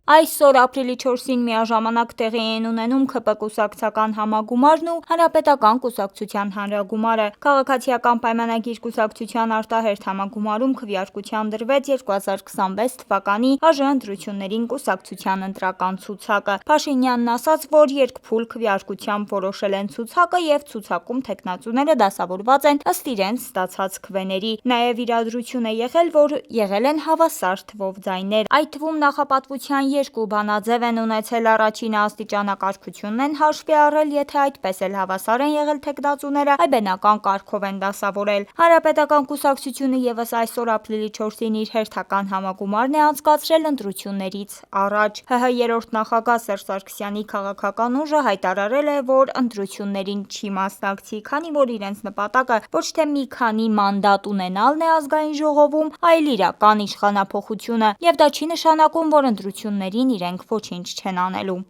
Այսօր ապրիլի 4-ին միաժամանակ տեղի են ունենում ՔՊ կուսակցական համագումարն ու Հանրապետական կուսակցության հանրագումարը։ Քաղաքացիական պայմանագիր կուսակցության արտահերթ համագումարում քվեարկության դրվեց 2026 թվականի ԱԺ ընտրություններին կուսակցության ընտրական ցուցակը։ Փաշինյանն ասաց, որ երկփուլ քվեարկությամբ որոշել են ցուցակը եւ ցուցակում թեկնածուները դասավորված են ըստ իրենց ստացած քվեների։ Նաեւ իրադրություն է եղել, որ եղել են հավասար թվով ձայներ, այդ թվում նախապատվության երկու բանաձև են ունեցել, առաջինը աստիճանակարգությունն են հաշվի առել, եթե այդպես էլ հավասար են եղել թեկնածուները, այ բենական կարգով են դասավորել։ Հանրապետական կուսակցությունը եւս այսօր ապրիլի 4-ին իր հերթական համագումարն է անցկացրել ընտրություններից առաջ։ ՀՀ երրորդ նախագահ Սերժ Սարգսյանի քաղաքական ուժը հայտարարել է, որ ընտրություններին չի մասնակցի, քանի որ իրենց նպատակը ոչ թե մի քանի մանդատ ունենալն է ազգային ժողովում, այլ իրական իշխանափոխությունը, եւ դա չի նշանակում, որ ընտրություններին իրենք ոչինչ չեն անելու։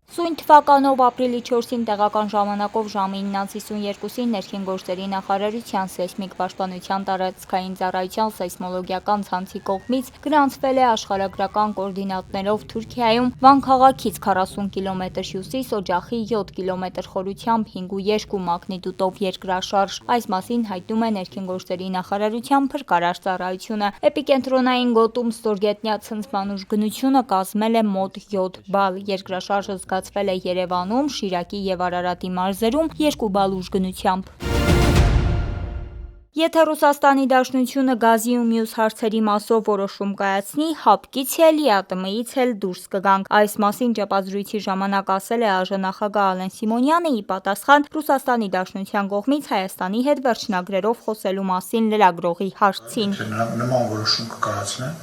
Սույն թվականով ապրիլի 4-ին տեղական ժամանակով ժամը 9:52-ին ներքին գործերի նախարարության սեյսմիկ պաշտպանության տարածքային ծառայության սեյսմոլոգիական ցանցի կողմից գրանցվել է աշխարհագրական կոորդինատներով Թուրքիայում Վան քաղաքից 40 կմ հյուսիս օջախի 7 կմ խորությամբ 5.2 մագնիտուդով երկրաշարժ։ Այս մասին հայտնում է ներքին գործերի նախարարության փրկարար ծառայությունը։ Էպիկենտրոնային գոտում ստորգետնյա ցնցման ուժգնությունը կազմել է մոտ 7 բալ։ Երկրաշարժը զգացվել է Երևանում, Շիրակի եւ Արարատի մարզերում 2 բալ ուժգնությամբ։ Եթե Ռուսաստանի Դաշնությունը գազի ու մյուս հարցերի մասով որոշում կայացնի, ՀԱՊԿ-ից էլ, ԵԱՏՄ-ից էլ դուրս կգանք։ Այս մասին ճեպազրույցի ժամանակ ասել է ԱԺ նախագահ Ալեն Սիմոնյանը՝ ի պատասխան Ռուսաստանի Դաշնության կողմից Հայաստանի հետ վերջնագրերով խոսելու մասին լրագրողի հարցին։ Նման որոշում կկայացնեն,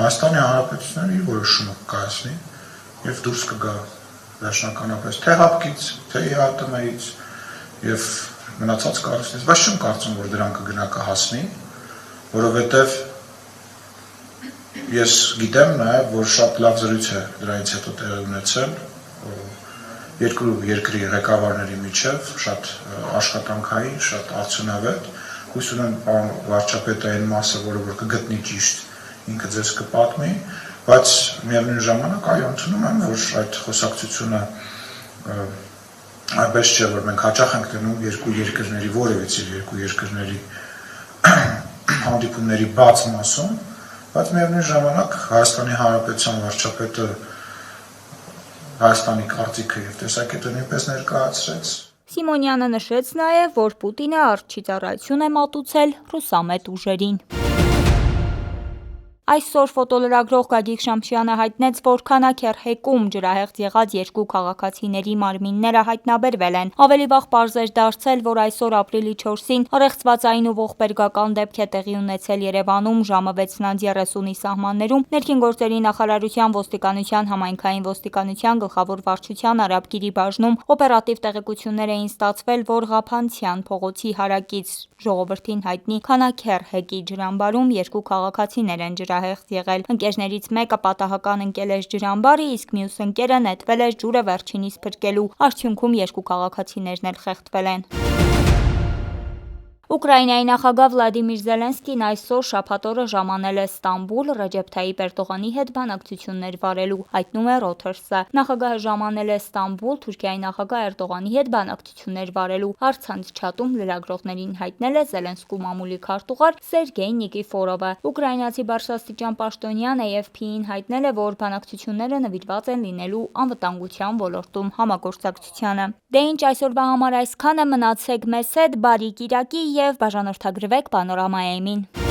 Հայաստանի Հանրապետությունն իր որոշումը կկայացնի եւ դուրս կգա վերջնականապես թե ՀԱՊԿ-ից, թե ԵԱՏՄ-ից եւ մնացած կառույցներից, բայց չեմ կարծում, որ դրան կհասնի, որովհետեւ ես գիտեմ նաեւ, որ շատ լավ զրույց է դրանից հետո տեղի ունեցել երկու երկրի ղեկավարների միջև, շատ աշխատանքային, շատ արդյունավետ։ Հույս ունեմ պարոն վարչապետը այն մասը, որը կգտնի ճիշտ, ինքը ձեզ կպատմի, բայց միևնույն ժամանակ այո, ընդունում եմ, որ այդ խոսակցությունը այնպես չէ, որ մենք հաճախ ենք դնում երկու երկրների, որևիցե երկու երկրների հանդիպումների բաց մասում, բայց միևնույն ժամանակ Հայաստանի Հանրապետության վարչապետը Հայաստանի կարծիքը եւ տեսակետը նույնպես ներկայացրեց։ Սիմոնյանը նշեց նաեւ, որ Պուտինը արջի ծառայություն է մատուցել ռուսամետ ուժերին։ Այսօր ֆոտոլրագրող Գագիկ Շամշյանը հայտնեց, որ Քանաքեռ-հեկում ջրահեղձ եղած երկու քաղաքացիների մարմինները հայտնաբերվել են։ Ավելի վաղ պարզ էր դարձել, որ այսօր ապրիլի 4-ին առեղծվածային ու ողբերգական դեպք է տեղի ունեցել Երևանում ժամը 6:30-ի սահմաններում ներքին գործերի նախարարության ոստիկանության համայնքային ոստիկանության գլխավոր վարչության Արաբգիրի բաժնում օպերատիվ տեղեկություններ էին ստացվել, որ Ղափանցյան փողոցի հարակից ժողովրդին հայտնի Քանաքեռ-հեկի ջրամբարում երկու քաղաքացիներ են ջրահեղձ եղել։ Ընկերներից մեկը պատահական ընկել էր ջրամբարը, իսկ մյուս ընկերը նետվել էր ջուրը վերջինիս փրկելու։ Արդյունքում երկու քաղաքացիներն էլ խեղդվել են։ Ուկրաինայի նախագահ Վլադիմիր Զելենսկին այսօր շաբաթ օրը ժամանել է Ստամբուլ Ռեջեփ Թայիպ Էրդողանի հետ բանակցություններ վարելու, հայտնում է Reuters-ը։ Նախագահը ժամանել է Ստամբուլ Թուրքիայի նախագահ Էրդողանի հետ բանակցություններ վարելու։ Առցանց չաթում լրագրողներին հայտնել է Զելենսկու մամուլի քարտուղար Սերգեյ Նիկիֆորովը։ Ուկրաինացի բարձրաստիճան պաշտոնյան AFP-ին հայտնել է, որ բանակցությունները նվիրված են լինելու անվտանգության ոլորտում համագործակցությանը։ Դե ինչ, այսօրվա համար այսքանը, մնացեք մեզ հետ, բարի կիրակի եւ բաժանորդագրվեք Պանորամայեմին։